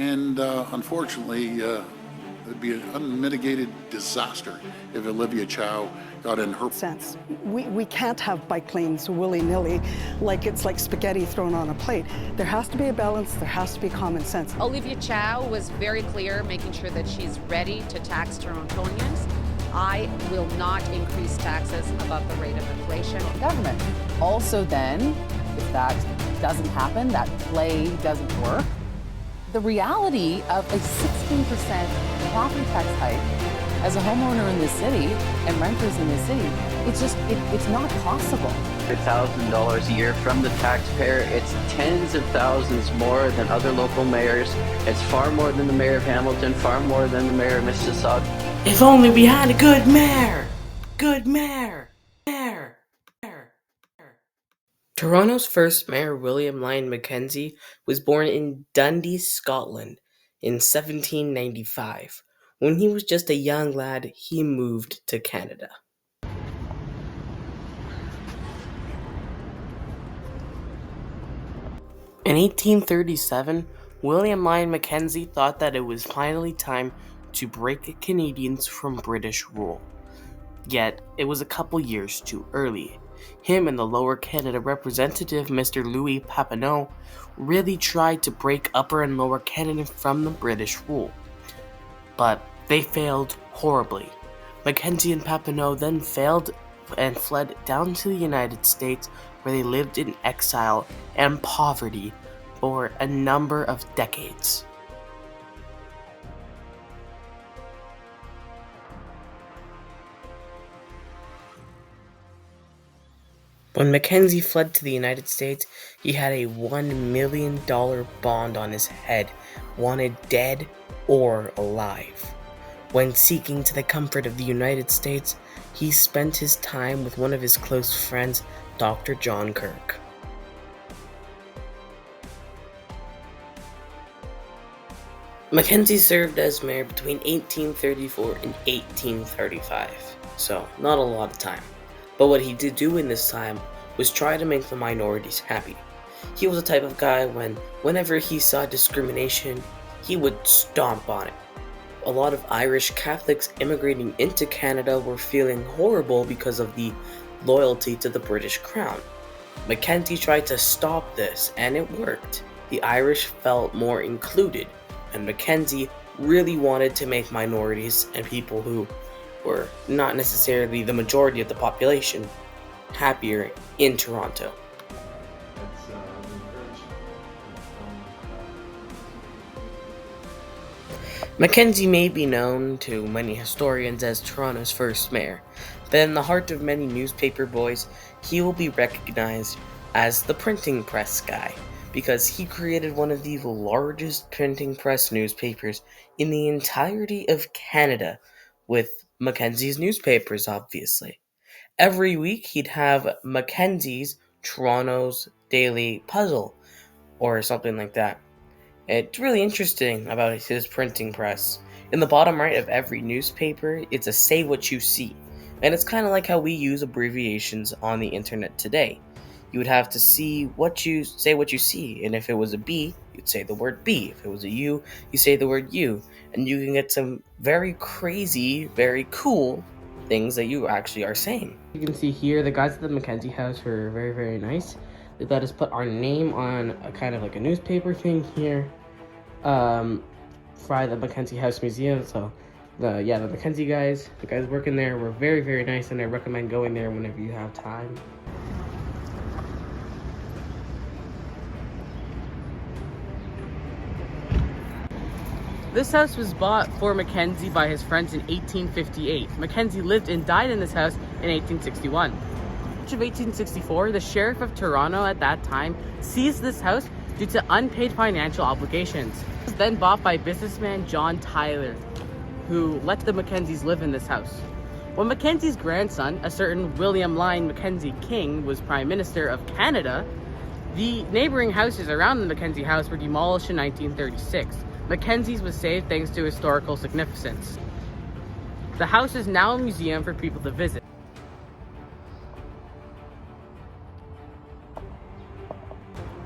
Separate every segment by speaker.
Speaker 1: and unfortunately, it'd be an unmitigated disaster if Olivia Chow got in her
Speaker 2: sense. We can't have bike lanes willy-nilly like it's like spaghetti thrown on a plate. There has to be a balance, there has to be common sense.
Speaker 3: Olivia Chow was very clear, making sure that she's ready to tax Torontonians. I will not increase taxes above the rate of inflation.
Speaker 4: Government. Also then, if that doesn't happen, that play doesn't work, the reality of a 16% property tax hike as a homeowner in this city and renters in this city, it's not possible.
Speaker 5: $1,000 a year from the taxpayer. It's tens of thousands more than other local mayors. It's far more than the mayor of Hamilton, far more than the mayor of Mississauga.
Speaker 6: If only we had a good mayor! Good mayor! Mayor! Mayor! Mayor. Toronto's first mayor, William Lyon Mackenzie, was born in Dundee, Scotland in 1795. When he was just a young lad, he moved to Canada. In 1837, William Lyon Mackenzie thought that it was finally time to break Canadians from British rule. Yet, it was a couple years too early. Him and the Lower Canada representative, Mr. Louis Papineau, really tried to break Upper and Lower Canada from the British rule. But they failed horribly. Mackenzie and Papineau then failed and fled down to the United States, where they lived in exile and poverty for a number of decades. When Mackenzie fled to the United States, he had a $1 million bond on his head, wanted dead or alive. When seeking to the comfort of the United States, he spent his time with one of his close friends, Dr. John Kirk. Mackenzie served as mayor between 1834 and 1835, so not a lot of time. But what he did do in this time was try to make the minorities happy. He was the type of guy whenever he saw discrimination, he would stomp on it. A lot of Irish Catholics immigrating into Canada were feeling horrible because of the loyalty to the British Crown. Mackenzie tried to stop this, and it worked. The Irish felt more included, and Mackenzie really wanted to make minorities and people who were not necessarily the majority of the population happier in Toronto. Mackenzie may be known to many historians as Toronto's first mayor, but in the heart of many newspaper boys, he will be recognized as the printing press guy, because he created one of the largest printing press newspapers in the entirety of Canada, with Mackenzie's newspapers, obviously. Every week, he'd have Mackenzie's Toronto's Daily Puzzle, or something like that. It's really interesting about his printing press. In the bottom right of every newspaper, it's a say what you see. And it's kind of like how we use abbreviations on the internet today. You would have to say what you see, and if it was a B, you'd say the word B. If it was a U, you say the word U. And you can get some very crazy, very cool things that you actually are saying. You can see here, the guys at the Mackenzie House were very, very nice. They let us put our name on a kind of like a newspaper thing here. For the Mackenzie House Museum. So the Mackenzie guys, the guys working there were very, very nice, and I recommend going there whenever you have time. This house was bought for Mackenzie by his friends in 1858. Mackenzie lived and died in this house in 1861. In March of 1864, the sheriff of Toronto at that time seized this house due to unpaid financial obligations. It was then bought by businessman John Tyler, who let the Mackenzies live in this house. When Mackenzie's grandson, a certain William Lyon Mackenzie King, was Prime Minister of Canada, the neighboring houses around the Mackenzie House were demolished in 1936. Mackenzie's was saved thanks to historical significance. The house is now a museum for people to visit.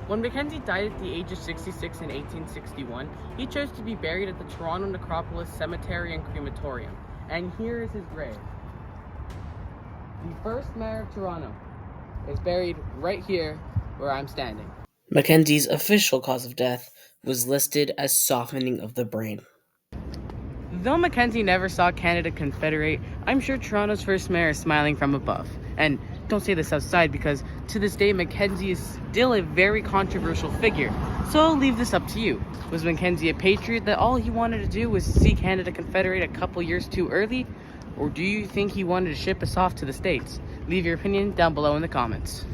Speaker 7: When Mackenzie died at the age of 66 in 1861, he chose to be buried at the Toronto Necropolis Cemetery and Crematorium. And here is his grave. The first mayor of Toronto is buried right here where I'm standing.
Speaker 6: Mackenzie's official cause of death was listed as softening of the brain.
Speaker 7: Though Mackenzie never saw Canada Confederate, I'm sure Toronto's first mayor is smiling from above. And don't say this outside because to this day Mackenzie is still a very controversial figure. So I'll leave this up to you. Was Mackenzie a patriot that all he wanted to do was see Canada Confederate a couple years too early? Or do you think he wanted to ship us off to the States? Leave your opinion down below in the comments.